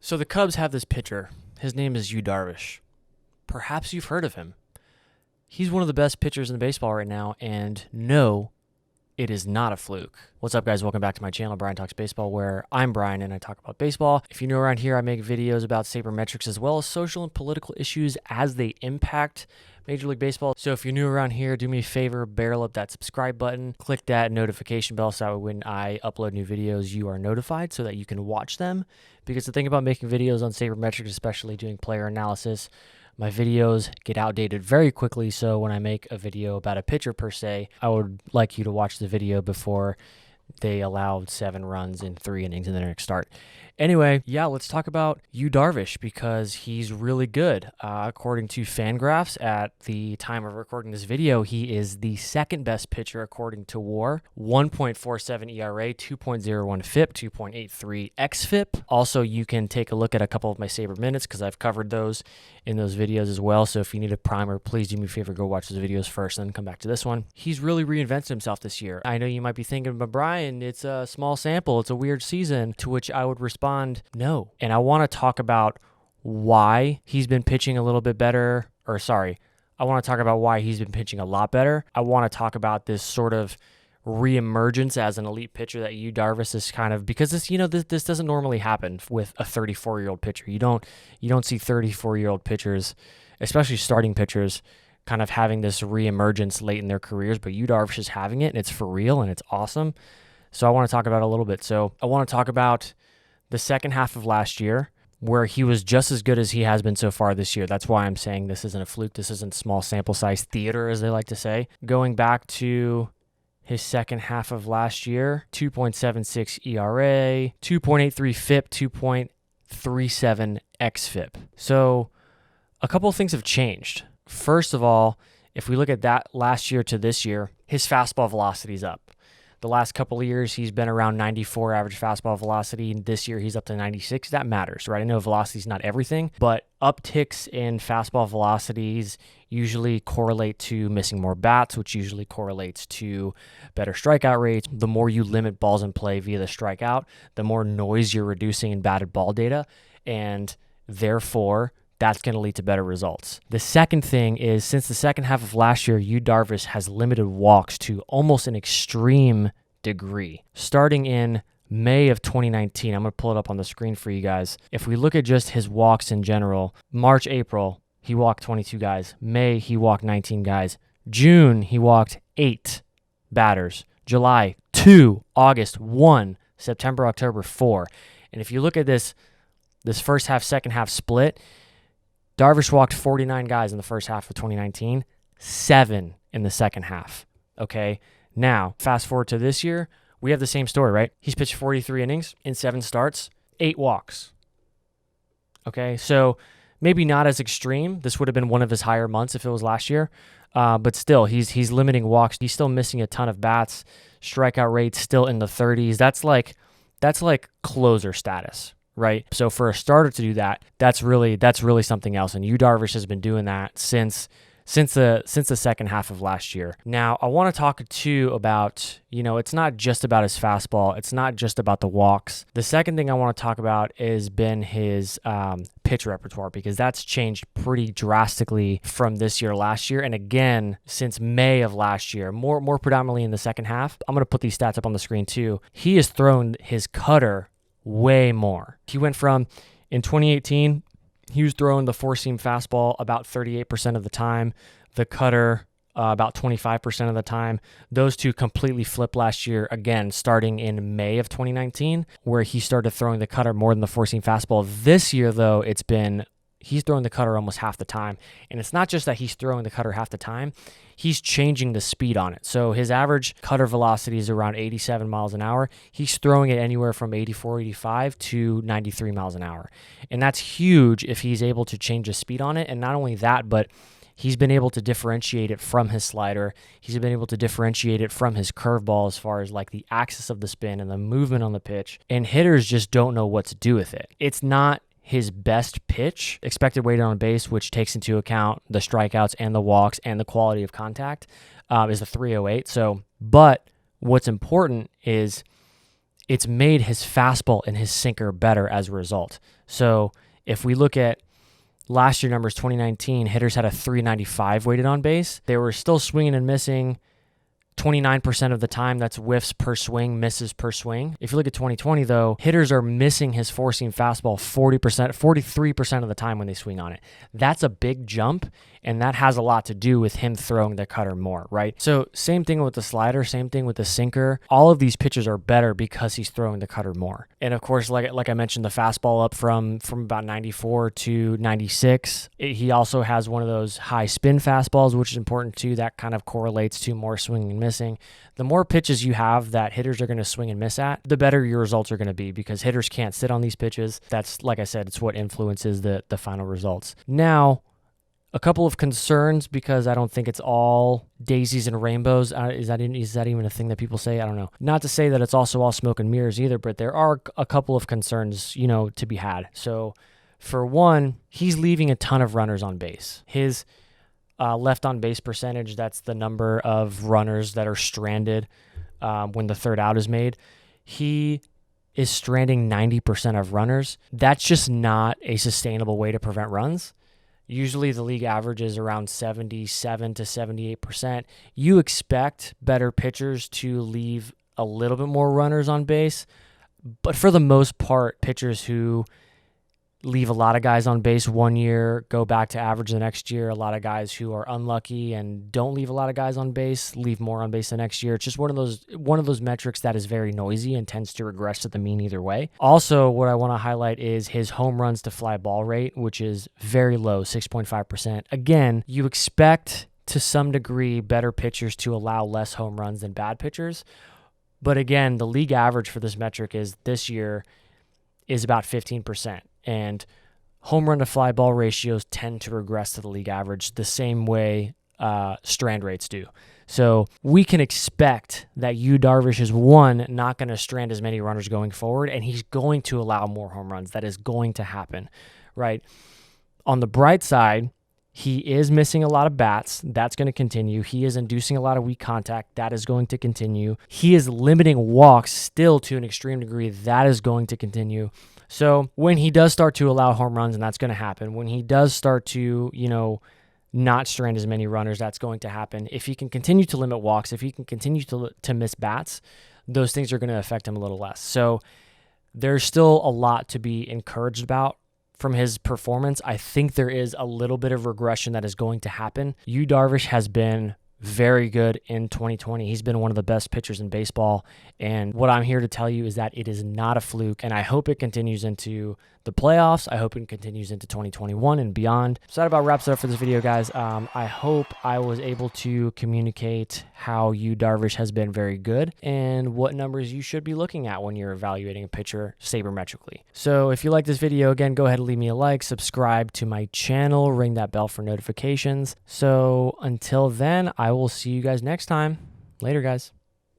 So the Cubs have this pitcher. His name is Darvish. Perhaps you've heard of him. He's one of the best pitchers in baseball right now, and no, it is not a fluke. What's up, guys? Welcome back to my channel, Brian Talks Baseball, where I'm Brian and I talk about baseball. If you're new around here, I make videos about sabermetrics as well as social and political issues as they impact Major League Baseball. So if you're new around here, do me a favor, barrel up that subscribe button, click that notification bell so that when I upload new videos, you are notified so that you can watch them. Because the thing about making videos on sabermetrics, especially doing player analysis, my videos get outdated very quickly. So when I make a video about a pitcher per se, I would like you to watch the video before they allowed 7 runs in 3 innings in the next start. Anyway, yeah, let's talk about Darvish because he's really good. According to Fangraphs, at the time of recording this video, he is the second best pitcher according to WAR. 1.47 ERA, 2.01 FIP, 2.83 xFIP. Also, you can take a look at a couple of my Saber minutes because I've covered those in those videos as well. So if you need a primer, please do me a favor, go watch those videos first and then come back to this one. He's really reinvented himself this year. I know you might be thinking, but Brian, it's a small sample. It's a weird season, to which I would respond, no. And I want to talk about why he's been pitching a little bit better, I want to talk about why he's been pitching a lot better. I want to talk about this sort of reemergence as an elite pitcher that Darvish is kind of, because this doesn't normally happen with a 34-year-old pitcher. You don't see 34-year-old pitchers, especially starting pitchers, kind of having this reemergence late in their careers, but Darvish is having it, and it's for real, and it's awesome. So I want to talk about it a little bit. So I want to talk about the second half of last year, where he was just as good as he has been so far this year. That's why I'm saying this isn't a fluke. This isn't small sample size theater, as they like to say. Going back to his second half of last year, 2.76 ERA, 2.83 FIP, 2.37 xFIP. So a couple of things have changed. First of all, if we look at that last year to this year, his fastball velocity is up. The last couple of years, he's been around 94 average fastball velocity. This year, he's up to 96. That matters, right? I know velocity is not everything, but upticks in fastball velocities usually correlate to missing more bats, which usually correlates to better strikeout rates. The more you limit balls in play via the strikeout, the more noise you're reducing in batted ball data, and therefore, that's going to lead to better results. The second thing is, since the second half of last year, Darvish has limited walks to almost an extreme degree. Starting in May of 2019, I'm going to pull it up on the screen for you guys. If we look at just his walks in general, March, April, he walked 22 guys. May, he walked 19 guys. June, he walked 8 batters. July, 2. August, 1. September, October, 4. And if you look at this first half, second half split, Darvish walked 49 guys in the first half of 2019, 7 in the second half. Okay, now fast forward to this year, we have the same story, right? He's pitched 43 innings in 7 starts, 8 walks. Okay, so maybe not as extreme. This would have been one of his higher months if it was last year, but still, he's limiting walks. He's still missing a ton of bats. Strikeout rates still in the 30s. That's like closer status, right? So for a starter to do that, that's really something else. And Darvish has been doing that since the second half of last year. Now, I want to talk too about, it's not just about his fastball. It's not just about the walks. The second thing I want to talk about has been his pitch repertoire, because that's changed pretty drastically from this year, last year. And again, since May of last year, more predominantly in the second half. I'm going to put these stats up on the screen too. He has thrown his cutter way more. He went from, in 2018, he was throwing the four-seam fastball about 38% of the time, the cutter about 25% of the time. Those two completely flipped last year, again, starting in May of 2019, where he started throwing the cutter more than the four-seam fastball. This year, though, he's throwing the cutter almost half the time. And it's not just that he's throwing the cutter half the time, he's changing the speed on it. So his average cutter velocity is around 87 miles an hour. He's throwing it anywhere from 84, 85 to 93 miles an hour. And that's huge if he's able to change the speed on it. And not only that, but he's been able to differentiate it from his slider. He's been able to differentiate it from his curveball as far as like the axis of the spin and the movement on the pitch. And hitters just don't know what to do with it. It's not his best pitch, expected weighted on base, which takes into account the strikeouts and the walks and the quality of contact, is a 308. So, but what's important is it's made his fastball and his sinker better as a result. So if we look at last year numbers, 2019, hitters had a 395 weighted on base. They were still swinging and missing 29% of the time. That's whiffs per swing, misses per swing. If you look at 2020, though, hitters are missing his four-seam fastball 43% of the time when they swing on it. That's a big jump, and that has a lot to do with him throwing the cutter more, right? So same thing with the slider, same thing with the sinker. All of these pitches are better because he's throwing the cutter more. And of course, like I mentioned, the fastball up from about 94 to 96. He also has one of those high spin fastballs, which is important too. That kind of correlates to more swinging and missing. The more pitches you have that hitters are going to swing and miss at, the better your results are going to be, because hitters can't sit on these pitches. That's, like I said, it's what influences the final results. Now, a couple of concerns, because I don't think it's all daisies and rainbows. Is that even a thing that people say? I don't know. Not to say that it's also all smoke and mirrors either, but there are a couple of concerns, to be had. So for one, he's leaving a ton of runners on base. His left on base percentage, that's the number of runners that are stranded when the third out is made. He is stranding 90% of runners. That's just not a sustainable way to prevent runs. Usually the league average is around 77 to 78%. You expect better pitchers to leave a little bit more runners on base, but for the most part, pitchers who leave a lot of guys on base one year, go back to average the next year. A lot of guys who are unlucky and don't leave a lot of guys on base, leave more on base the next year. It's just one of those metrics that is very noisy and tends to regress to the mean either way. Also, what I want to highlight is his home runs to fly ball rate, which is very low, 6.5%. Again, you expect to some degree better pitchers to allow less home runs than bad pitchers. But again, the league average for this metric is this year is about 15%. And home run to fly ball ratios tend to regress to the league average the same way strand rates do. So we can expect that Darvish is, one, not going to strand as many runners going forward, and he's going to allow more home runs. That is going to happen, right? On the bright side, he is missing a lot of bats. That's going to continue. He is inducing a lot of weak contact. That is going to continue. He is limiting walks still to an extreme degree. That is going to continue. So when he does start to allow home runs, and that's going to happen, when he does start to, not strand as many runners, that's going to happen. If he can continue to limit walks, if he can continue to miss bats, those things are going to affect him a little less. So there's still a lot to be encouraged about from his performance. I think there is a little bit of regression that is going to happen. Darvish has been very good in 2020. He's been one of the best pitchers in baseball. And what I'm here to tell you is that it is not a fluke. And I hope it continues into the playoffs. I hope it continues into 2021 and beyond. So that about wraps it up for this video, guys. I hope I was able to communicate how Darvish has been very good and what numbers you should be looking at when you're evaluating a pitcher sabermetrically. So if you like this video, again, go ahead and leave me a like, subscribe to my channel, ring that bell for notifications. So until then, I will see you guys next time. Later, guys.